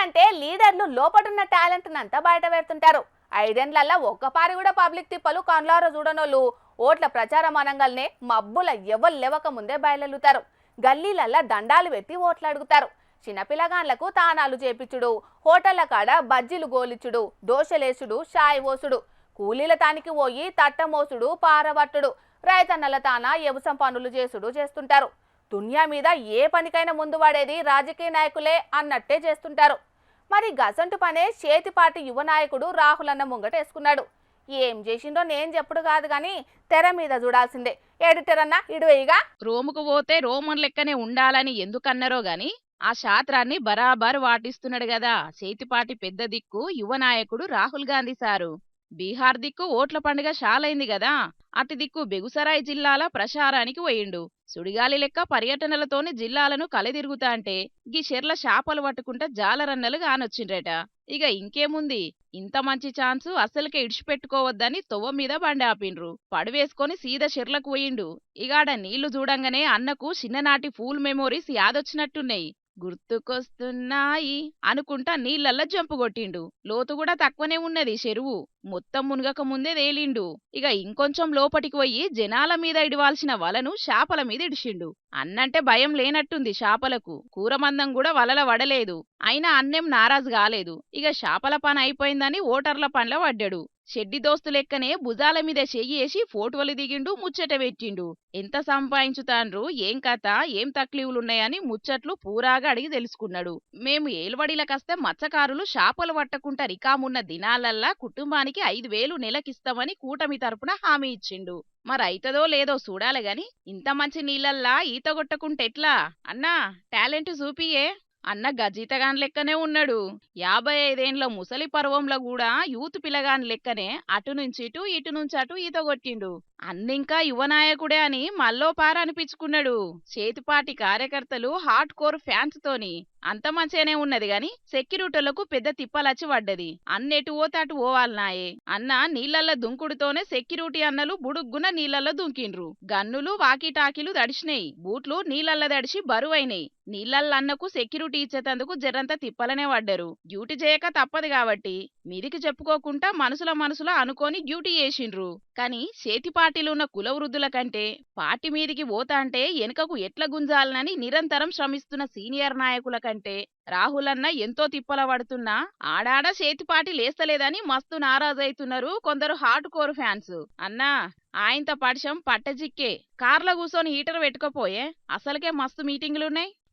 అంటే లీడర్లు లోపటున్న టాలెంట్ నంతా బయట పెడుతుంటారు. 5 ఏళ్లలో ఒక్కపారి కూడా పబ్లిక్ తిప్పలు కండ్లారా చూడనోళ్ళు ఓట్ల ప్రచారం అనంగానే మబ్బుల ఎవరు లేవక ముందే బయలుతారు. గల్లీలల్లా దండాలు పెట్టి ఓట్లు అడుగుతారు. చిన్నపిల్లగాన్లకు తానాలు చేపించుడు, హోటళ్ల కాడ బజ్జీలు గోలిచ్చుడు, దోశలేసుడు, షాయి ఓసుడు, కూలీల తానికి పోయి తట్ట మోసుడు, పారవట్టుడు, రైతన్నల తాన వ్యవసాయం పనులు చేసుడు చేస్తుంటారు. దునియా మీద ఏ పనికైనా ముందు పడేది రాజకీయ నాయకులే అన్నట్టే చేస్తుంటారు. మరి గసంటు పనే చేతిపాటి యువ నాయకుడు రాహుల్ అన్న ముంగటేసుకున్నాడు. ఏం చేసిండో నేను చెప్పుడు కాదు గాని తెర మీద చూడాల్సిందే. ఎడిటర్ అన్న ఇడువేయిగా. రోముకు పోతే రోమన్ లెక్కనే ఉండాలని ఎందుకన్నారో గాని ఆ శాస్త్రాన్ని బరాబర్ వాటిస్తున్నాడు గదా చేతిపాటి పెద్ద దిక్కు యువ నాయకుడు రాహుల్ గాంధీ సారు. బీహార్ దిక్కు ఓట్ల పండుగ షాలైంది గదా, అటు దిక్కు బెగుసరాయ్ జిల్లాల ప్రచారానికి పోయిండు. సుడిగాలి లెక్క పర్యటనలతోని జిల్లాలను కలదిరుగుతాంటే గీ చెర్ల శాపలు పట్టుకుంటా జాలరన్నలు గానొచ్చిండ్రట. ఇక ఇంకేముంది, ఇంత మంచి ఛాన్సు అస్సలకే ఇడిచిపెట్టుకోవద్దని తొవ్వ మీద బండి ఆపిండ్రు. పడవేసుకొని సీదా చెర్లకు పోయిండు. ఇగాడ నీళ్లు చూడంగానే అన్నకు చిన్ననాటి ఫూల్ మెమోరీస్ యాదొచ్చినట్టున్నాయి. గుర్తుకొస్తున్నాయి అనుకుంటా నీళ్లల్లా జంపు కొట్టిండు. లోతు కూడా తక్కువనే ఉన్నది చెరువు. మొత్తం మునగక ముందే తేలిండు. ఇక ఇంకొంచెం లోపటికి పోయి జనాల మీద ఇడవాల్సిన వలను శాపల మీద ఇడిచిండు. అన్నంటే భయం లేనట్టుంది శాపలకు. కూరమందం కూడా వలల వడలేదు. అయినా అన్నేం నారాజు కాలేదు. ఇక శాపల పని అయిపోయిందని ఓటర్ల పనిల పడ్డాడు. షెడ్డి దోస్తు లెక్కనే భుజాల మీద చెయ్యేసి ఫోటోలు దిగిండు, ముచ్చట పెట్టిండు. ఎంత సంపాదించుతాండ్రు, ఏం కథ, ఏం తక్లీవులున్నాయని ముచ్చట్లు పూరాగా అడిగి తెలుసుకున్నాడు. మేము ఏలుబడిలకస్తే మత్స్యకారులు శాపలు పట్టకుండా రికామున్న దినాలల్లా కుటుంబానికి 5,000 నెలకిస్తామని కూటమి తరపున హామీ ఇచ్చిండు. మరైతదో లేదో చూడాలి గాని ఇంత మంచి నీళ్ళల్లా ఈత కొట్టకుంటెట్లా అన్నా, టాలెంట్ చూపియే అన్న గజీతగాన్ లెక్కనే ఉన్నాడు. 55 ఏండ్ల ముసలి పర్వంలో కూడా యూత్ పిల్లగాన్ లెక్కనే అటు నుంచి ఇటు ఇటు నుంచి అటు ఈత కొట్టిండు. అన్నింకా యువనాయకుడే అని మల్లో పార అనిపించుకున్నాడు. చేతిపాటి కార్యకర్తలు హార్డ్ కోర్ ఫ్యాన్స్ తోని అంత మంచిగానే ఉన్నది గాని సెక్యూరిటీలకు పెద్ద తిప్పలచ్చి పడ్డది. అన్నెటు పోతాటు పోవాలనాయే. అన్న నీళ్లల్ల దుంకుడుతోనే సెక్యూరిటీ అన్నలు బుడుగ్గున నీళ్లల్లో దుంకిండ్రు. గన్నులు వాకీటాకీలు దడిచినాయి. బూట్లు నీళ్లల్ల దడిచి బరువైనాయి. నీళ్లల్ల అన్నకు సెక్యూరిటీ ఇచ్చేతందుకు జరంతా తిప్పలనే పడ్డరు. డ్యూటీ చేయక తప్పదు కాబట్టి మీదికి చెప్పుకోకుండా మనసుల అనుకొని డ్యూటీ చేసిండ్రు. కాని చేతి పార్టీలున్న కుల వృద్ధుల కంటే పార్టీ మీదికి పోతాంటే వెనుకకు ఎట్ల గుంజాలనని నిరంతరం శ్రమిస్తున్న సీనియర్ నాయకుల కంటే రాహుల్ అన్న ఎంతో తిప్పల పడుతున్నా ఆడాడ చేతిపాటి లేస్తలేదని మస్తు నారాజైతున్నారు కొందరు హార్డ్ కోర్ ఫ్యాన్స్. అన్నా, ఆయంత పడిశం పట్టజిక్కే. కార్ల కూసోని హీటర్ పెట్టుకపోయే, అసలుకే మస్తు మీటింగులున్నాయి.